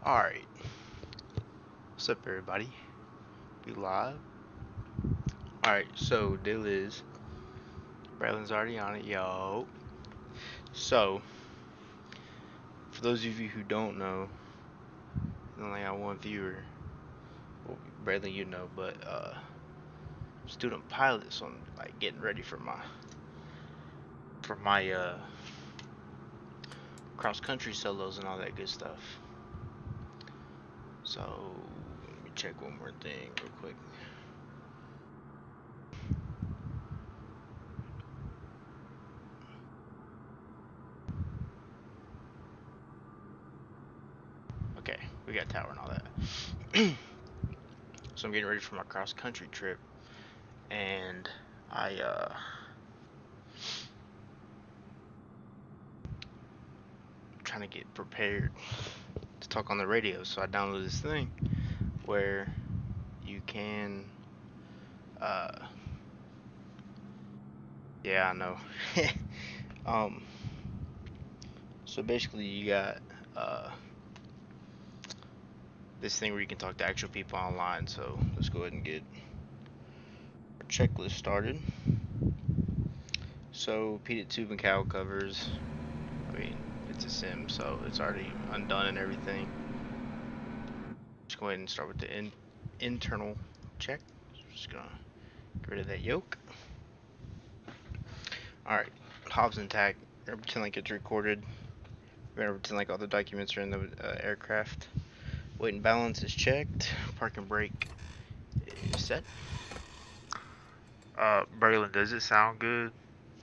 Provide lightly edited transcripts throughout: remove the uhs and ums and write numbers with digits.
Alright, what's up everybody? We live? Alright, so deal is, Braylon's already on it, yo. So, for those of you who don't know, I only got one viewer. Well, Braylon, you know, but student pilot, so I'm like getting ready for my cross country solos and all that good stuff. So, let me check one more thing real quick. Okay, we got tower and all that. So I'm getting ready for my cross country trip, and I trying to get prepared to talk on the radio, so I downloaded this thing where you can yeah, I know. um so basically you got this thing where you can talk to actual people online. So let's go ahead and get our checklist started. So repeated tube and cowl covers, I mean, it's a sim, so it's already undone and everything. Just go ahead and start with the internal check. Just gonna get rid of that yoke. Alright, Hobbs intact. We're gonna pretend like it's recorded. We're gonna pretend like all the documents are in the aircraft. Weight and balance is checked. Park and brake is set. Braylon, does it sound good?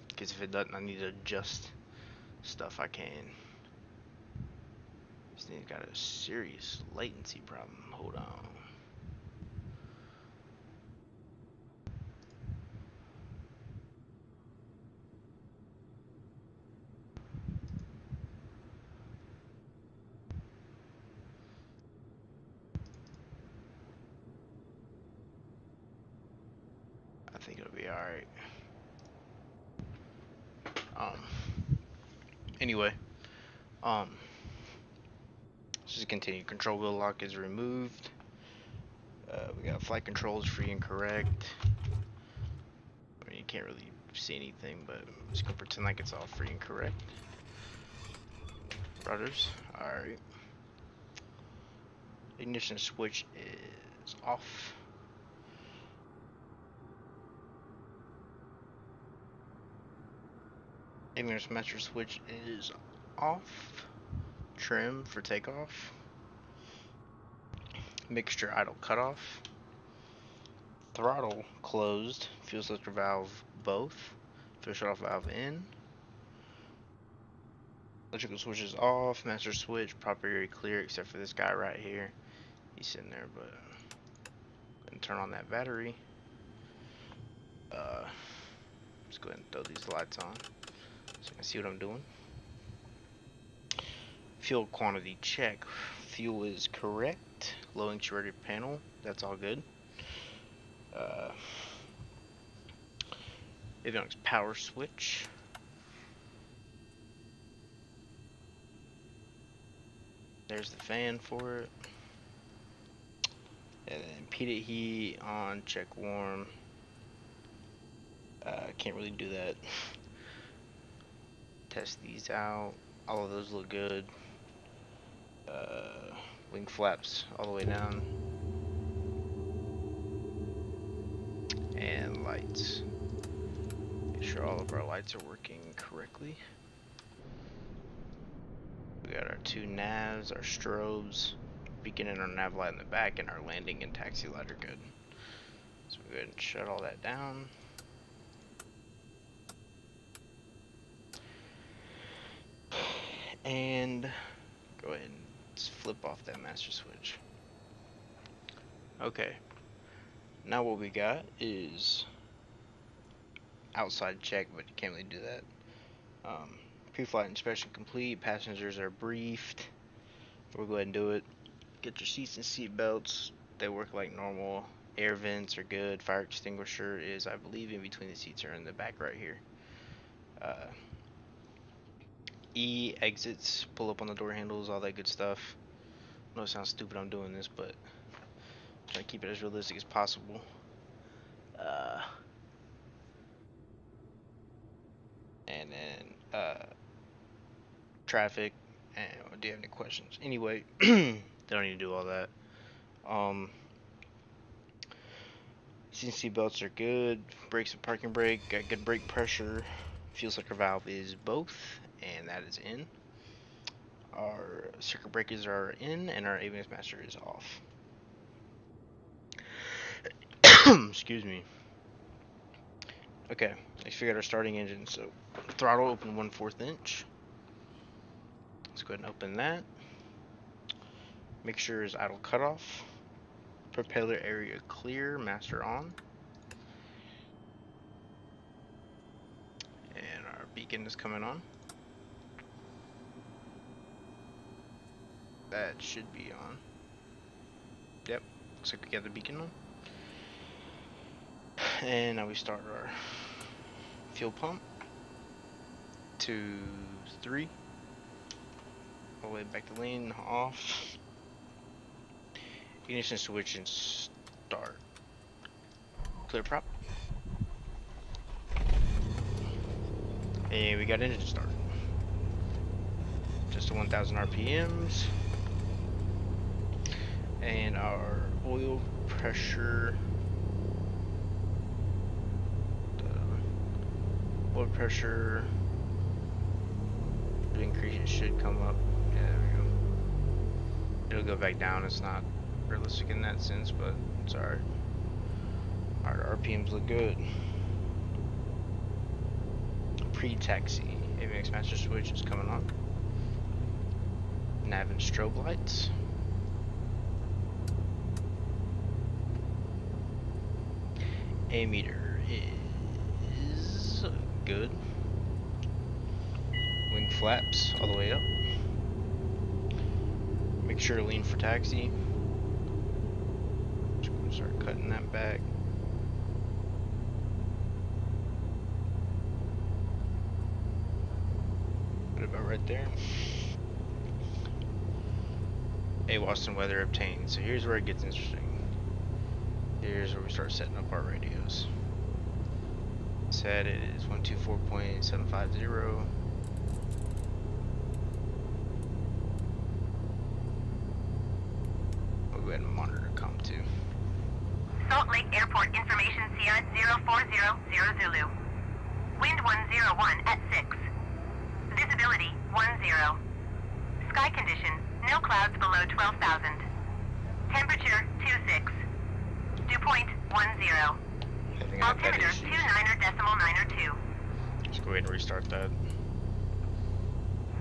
Because if it doesn't, I need to adjust stuff I can. This thing's got a serious latency problem. Hold on. I think it'll be alright. Anyway, let's just continue. Control wheel lock is removed. We got flight controls free and correct. I mean, you can't really see anything, but I'm just gonna pretend like it's all free and correct. Rudders, alright. Ignition switch is off. Ignition master switch is off. Trim for takeoff. Mixture idle cutoff. Throttle closed. Fuel cylinder valve both. Fuel shut off valve in. Electrical switch is off. Master switch proper area clear except for this guy right here. He's sitting there, but and turn on that battery. Let's go ahead and throw these lights on so you can see what I'm doing. Fuel quantity check. Fuel is correct. Low integrated panel. That's all good. Avionics power switch. There's the fan for it. And then repeated heat on, check warm. Can't really do that. Test these out. All of those look good. Wing flaps all the way down. And lights. Make sure all of our lights are working correctly. We got our two navs, our strobes, beacon and our nav light in the back, and our landing and taxi light are good. So we'll go ahead and shut all that down. And go ahead and flip off that master switch. Okay. Now what we got is outside check, but you can't really do that. Pre-flight inspection complete. Passengers are briefed. We'll go ahead and do it. Get your seats and seat belts. They work like normal. Air vents are good. Fire extinguisher is, I believe, in between the seats or in the back right here. E exits, pull up on the door handles, all that good stuff. I know it sounds stupid I'm doing this, but I'm trying to keep it as realistic as possible. And then traffic. And do you have any questions? Anyway, they don't need to do all that. CNC belts are good. Brakes and parking brake. Got good brake pressure. Fuel cylinder valve is both, and that is in. Our circuit breakers are in, and our ABS master is off. Excuse me. Okay, let's figure out our starting engine. So, throttle open 1/4 inch. Let's go ahead and open that. Mixture is idle cutoff. Propeller area clear, master on. And our beacon is coming on. That should be on. Yep, looks like we got the beacon on. And now we start our fuel pump. 2, 3. All the way back to lean, off. Ignition switch and start. Clear prop. And we got engine start. Just to 1000 RPMs. And our oil pressure. Oil pressure increase, it should come up. Yeah, there we go. It'll go back down. It's not realistic in that sense, but it's alright. Our RPMs look good. Pre-taxi. AVX master switch is coming on. Nav and strobe lights. Ammeter is good. Wing flaps all the way up. Make sure to lean for taxi. Just gonna start cutting that back. Put it about right there. AWASM weather obtained. So here's where it gets interesting. Here's where we start setting up our radios. Set it is 124.750. We'll go ahead and monitor COM2. Salt Lake Airport information Sierra 0400 Zulu. Wind 101 at 6. Visibility 10. Sky condition, no clouds below 12,000. Temperature 26. Dew point 10. Altimeter 29.902. Let's go ahead and restart that.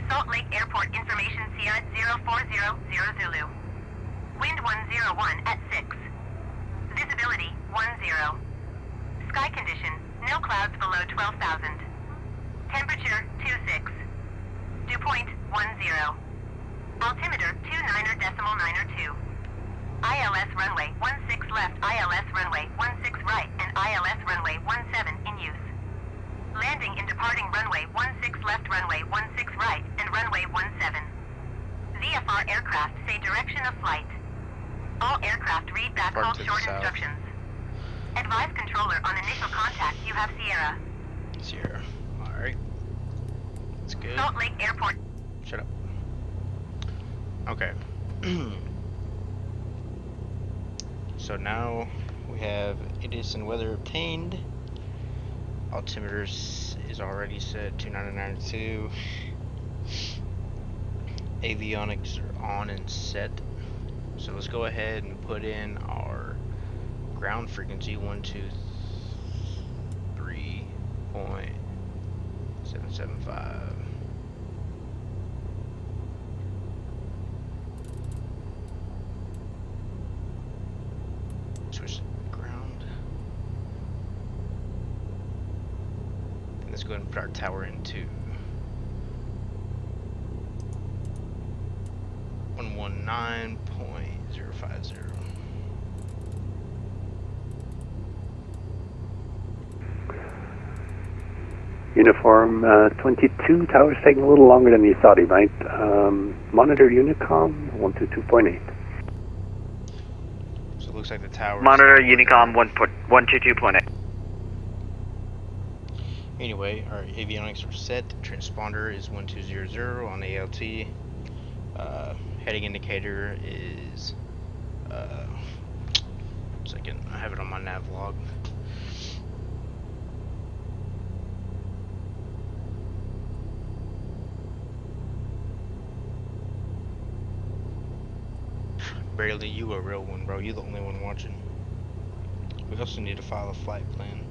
Salt Lake Airport information Sierra 0400 Zulu. Wind 101 at 6. Visibility 10. Sky condition, no clouds below 12,000. Temperature 26. Dew point 10. Altimeter 29.902. ILS runway 16 left, ILS runway 16 right, and ILS runway 17 in use. Landing and departing runway 16 left, runway 16 right, and runway 17. VFR aircraft say direction of flight. All aircraft read back all short instructions. Advise controller on initial contact you have Sierra. Sierra. Alright. That's good. Salt Lake Airport. Shut up. Okay. So now we have Edison weather obtained. Altimeter is already set 2992. Avionics are on and set. So let's go ahead and put in our ground frequency 123.775. Switch to ground. And let's go ahead and put our tower into 119.050. Uniform 22, tower's taking a little longer than you thought he might. Monitor Unicom 122.8. So it looks like the tower. Monitor Unicom 122.8. Anyway, our avionics are set. Transponder is 1200 on ALT. Heading indicator is. Second, I have it on my nav log. Barely, you a real one, bro. You the only one watching. We also need to file a flight plan.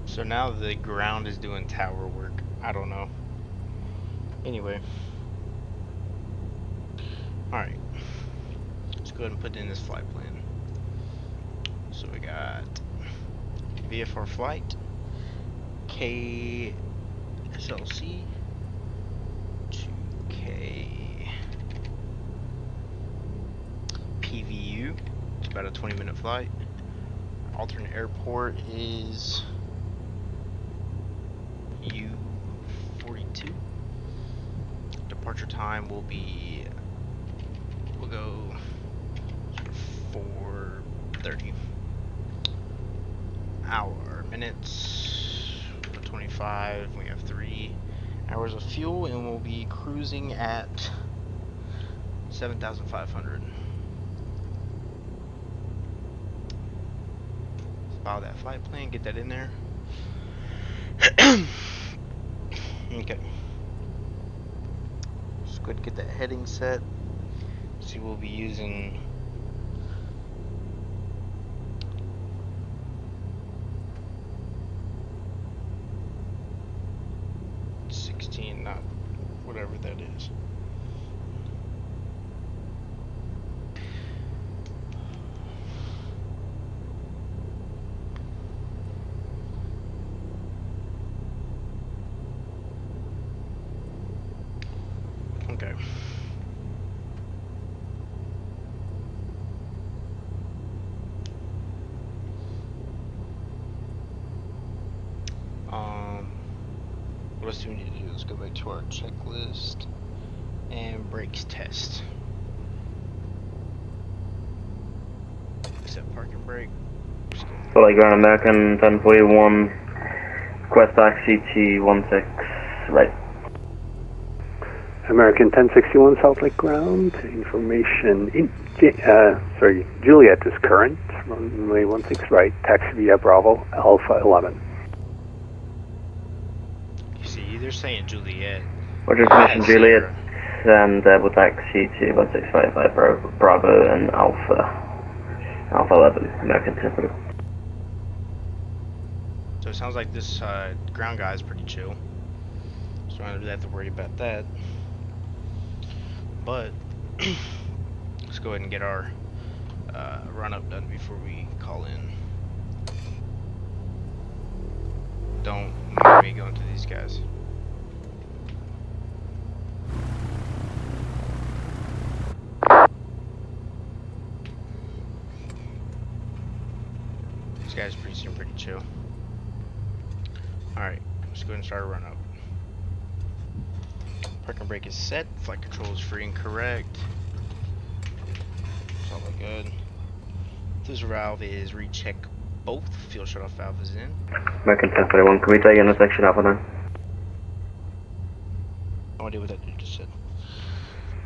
So now the ground is doing tower work. I don't know. Anyway. Alright. Let's go ahead and put in this flight plan. So we got VFR flight, KSLC to K PVU. It's about a 20-minute flight. Alternate airport is U42. Departure time will be, we'll go 4:30. Hour minutes 25. We have 3 hours of fuel, and we'll be cruising at 7,500. File that flight plan, get that in there. Okay. Just go ahead and get that heading set. See, we'll be using 16, not whatever that is. Okay. What else do we need to do? Let's go back to our checklist and brakes test. Except park and brake. Fully ground American 1041, request taxi T16, right. American 1061 Salt Lake ground. Information. Juliet is current. Runway 16 right. Taxi via Bravo Alpha 11. You see, they're saying Juliet. Roger, permission Juliet, and we'll taxi to 1655 Bravo and Alpha 11, American 1041. So it sounds like this ground guy is pretty chill. So I don't really have to worry about that. But let's go ahead and get our run up done before we call in. Don't mind me going to these guys. These guys seem pretty chill. Alright, let's go ahead and start a run up. Park and brake is set. Flight control is free and correct. It's all look good. This valve is recheck both. Fuel shutoff valve is in. American 1041, can we take intersection Alpha 9? No idea what that dude just said.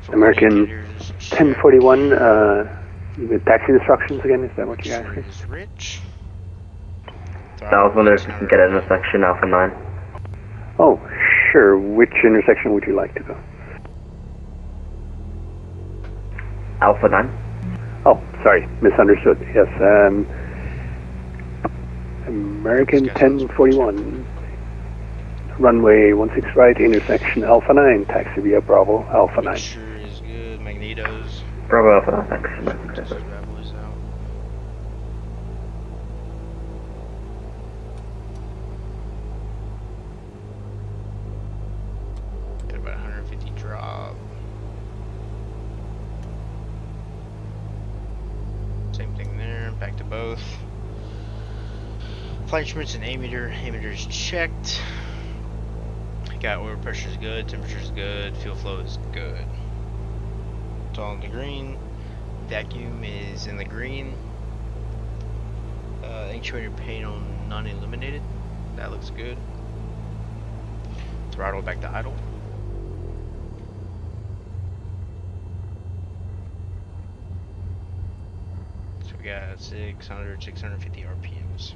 For American indicators, 1041, with taxi instructions again, is that what you're asking? is Rich. So I was wondering if we can get intersection Alpha 9. Oh, sure. Which intersection would you like to go? Alpha 9? Oh, sorry, misunderstood. Yes, American 1041, runway 16 right, intersection Alpha 9, taxi via Bravo Alpha 9. Sure is good. Magnetos. Bravo Alpha 9, thanks. Test those bad boys out. both. Flight instruments and ammeter's checked. Got oil pressure is good, temperature is good, fuel flow is good. It's all in the green. Vacuum is in the green. Actuator panel non-illuminated. That looks good. Throttle back to idle. So we got 650 RPMs.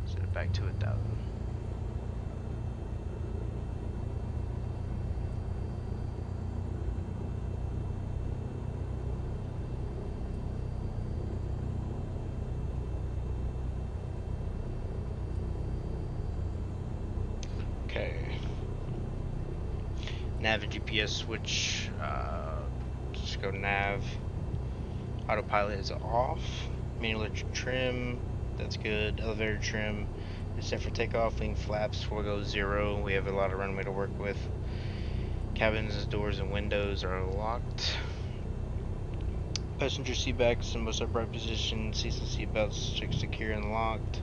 Set it back to 1,000. Okay. Nav and GPS switch. Just go nav. Autopilot is off. Main electric trim. That's good. Elevator trim is set for takeoff. Wing flaps will go 0. We have a lot of runway to work with. Cabins, doors, and windows are locked. Passenger seat backs in most upright position. Seats and seat belts check secure and locked.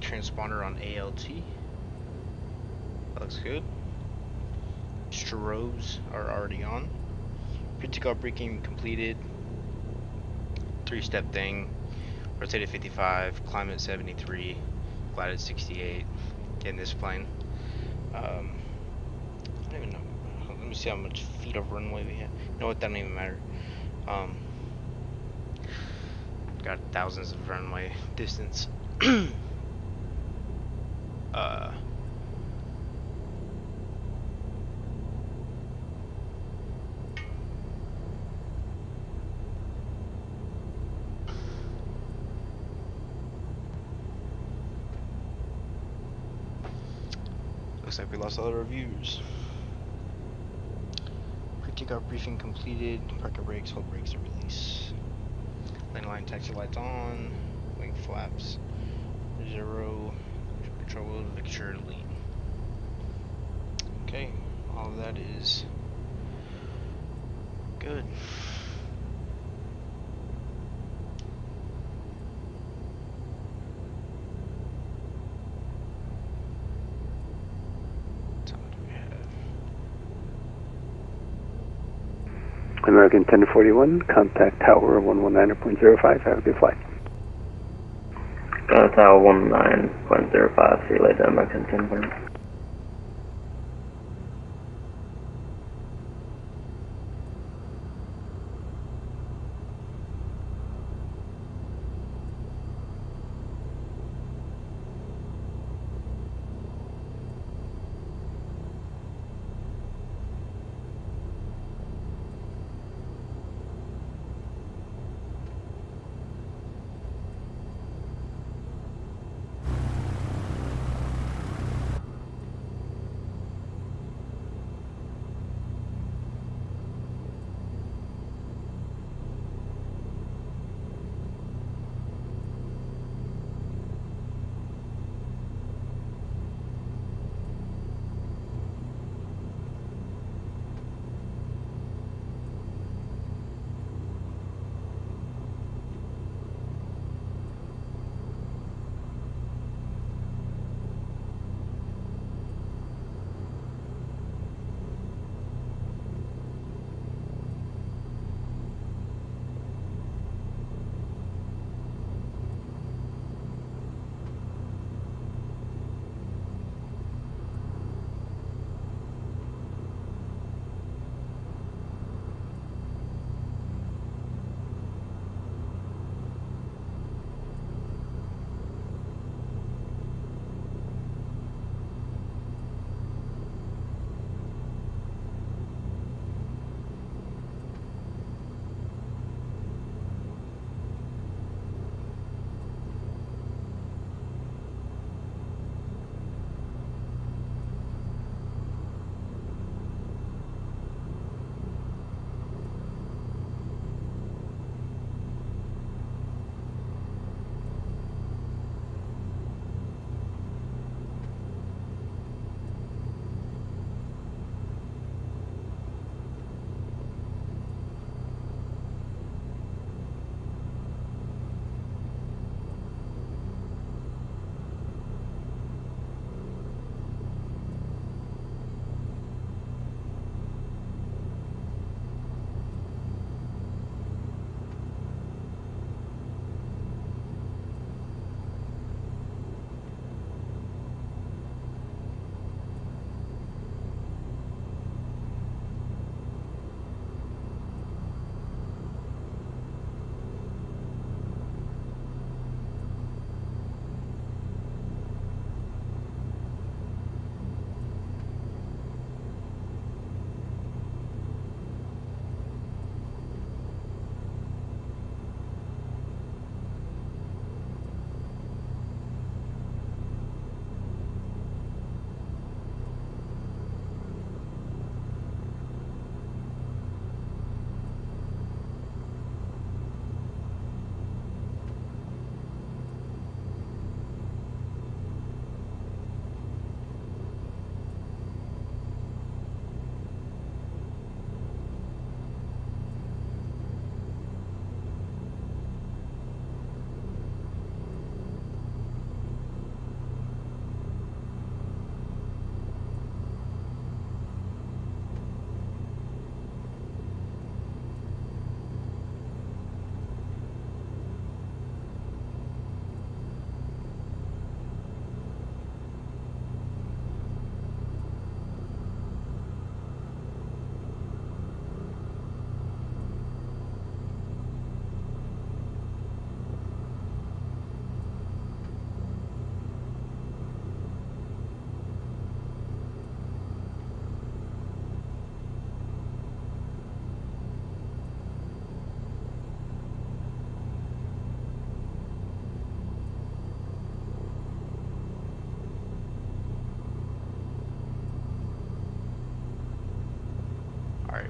Transponder on ALT. That looks good. Strobes are already on. Pre-takeoff braking completed. 3-step thing. Rotated 55. Climb at 73. Glide at 68. Getting this plane. I don't even know. Let me see how much feet of runway we have. You know what? That don't even matter. Got thousands of runway distance. Looks like we lost all the reviews. Pre-takeoff briefing completed. Parking brakes, hold brakes, and release. Landing line taxi lights on. Wing flaps 0. Control wheel, make sure to lean. Okay, all of that is good. What time do we have? American 1041, contact tower 119.05. Have a good flight. Tower 19.05, see you later, American 1041.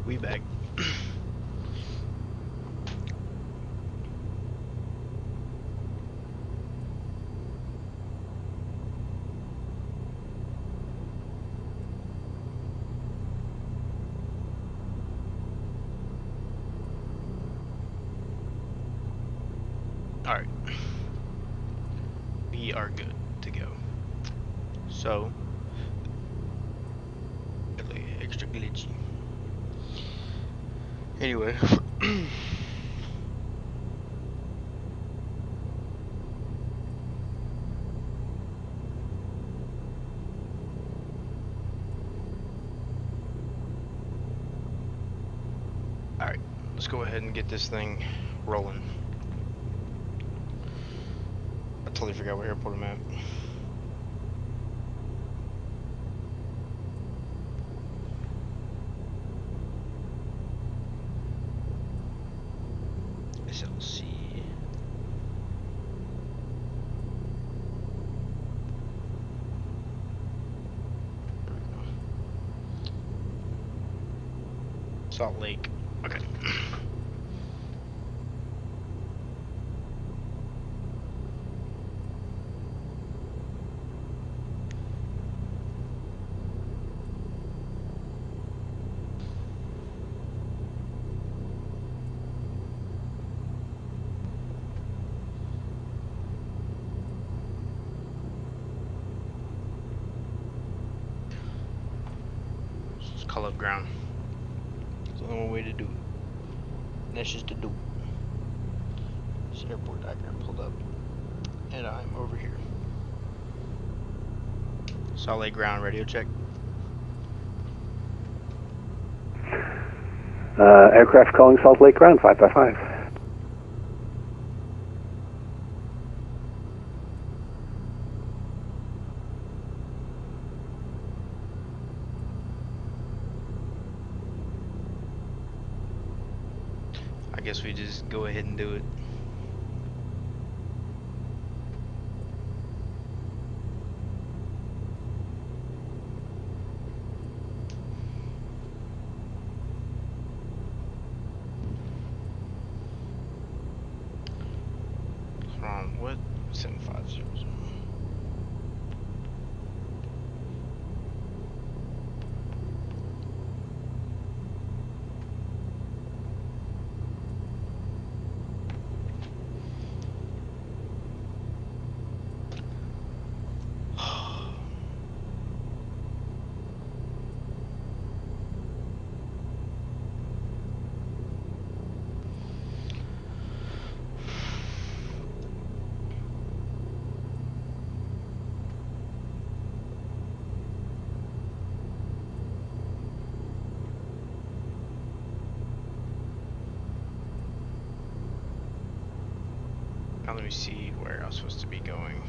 We back. Alright. We are good to go. So, extra glitchy. Anyway. Alright, let's go ahead and get this thing rolling. I totally forgot what airport I'm at. SLC. Salt Lake. Okay. Just call up ground. There's only one way to do it. And that's just to do it. This airport diagram pulled up. And I'm over here. Salt Lake ground, radio check. Aircraft calling Salt Lake ground, 5x5. I guess we just go ahead and do it. From what? 750. Now let me see where I was supposed to be going.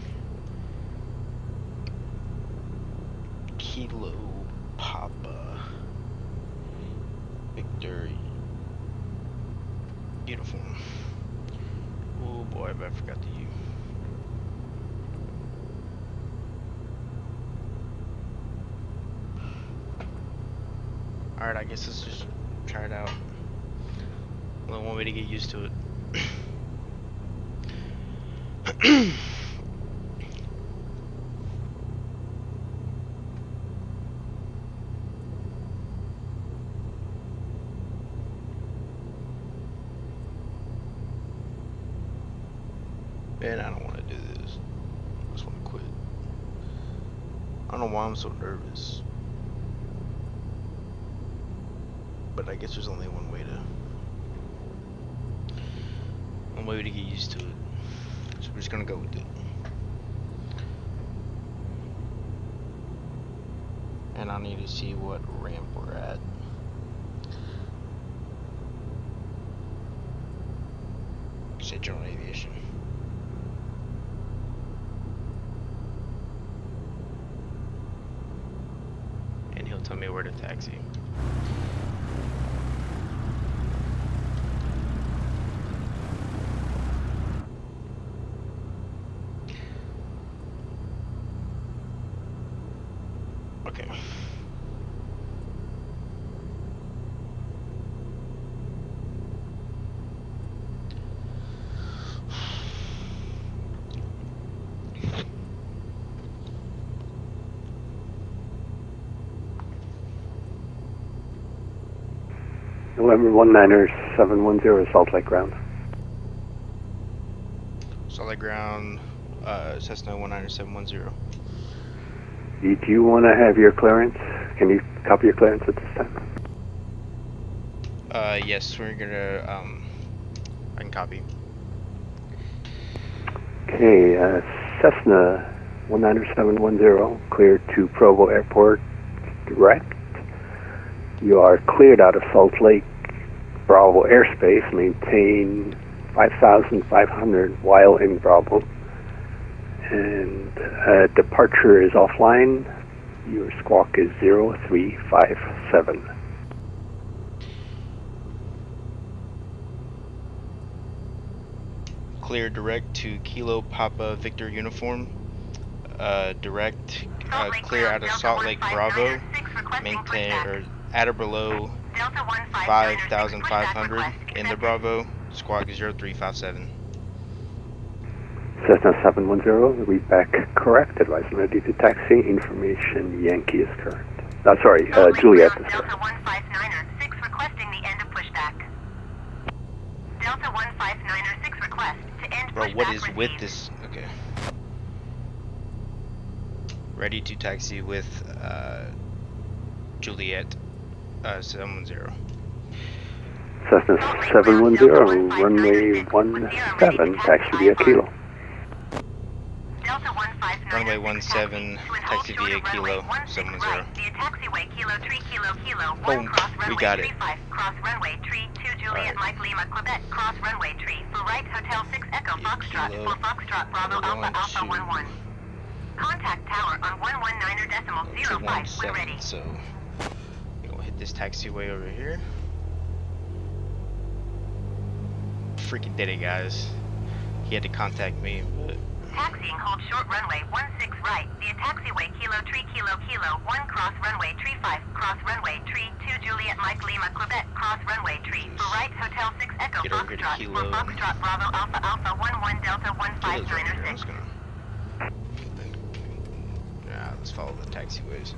Kilo Papa Victor uniform. Oh boy, I forgot the U. Alright, I guess let's just try it out. Only one way to get used to it. Man, I don't want to do this. I just want to quit. I don't know why I'm so nervous. But I guess there's only one way to get used to it. So we're just gonna go with it. And I need to see what ramp we're at. Say general aviation. And he'll tell me where to taxi. Okay. November 19710 Salt Lake ground. Solid ground, Cessna 19710. Do you want to have your clearance? Can you copy your clearance at this time? Yes, we're gonna, I can copy. Okay, Cessna 19710, cleared to Provo Airport direct. You are cleared out of Salt Lake Bravo airspace. Maintain 5,500 while in Bravo. And departure is offline. Your squawk is 0357. Clear direct to Kilo Papa Victor uniform. Direct, clear out of Salt Lake Bravo. Maintain, or at or below 5,500 in the Bravo. Squawk 0357. Cessna 710, read back correct. Advise I'm ready to taxi. Information Yankee is correct. Sorry, Juliet is correct. Delta 159er 6 requesting the end of pushback. Delta 159er 6 request to end Bro, pushback what is with received. this? Okay. Ready to taxi with Juliet 710. Cessna 710, runway 17, taxi via Kilo. Delta 159er Runway 17, to an taxi hold via short of Kilo runway 16 710. right, via taxiway Kilo 3 Kilo Kilo 1 Boom, cross we runway got it. 35 cross runway 3 2 Juliet Alright. Mike Lima Quebec cross runway 3 for right Hotel 6 Echo Via Foxtrot Kilo, for Foxtrot Bravo Alpha Alpha 1 11. Contact tower on 119er decimal to 05 when 17. ready. So we're gonna hit this taxiway over here. Freaking did it, guys. He had to contact me, but Taxiing hold short runway 16 right via taxiway Kilo 3 Kilo Kilo 1 cross runway 35 cross runway 3 2 Juliet Mike Lima Quebec cross runway 3 for right Hotel 6 Echo Get over here to Foxtrot Kilo. for Foxtrot Bravo Alpha Alpha 11 Delta Kilo's right here. 159er I'm 6. just gonna. Yeah, let's follow the taxiways.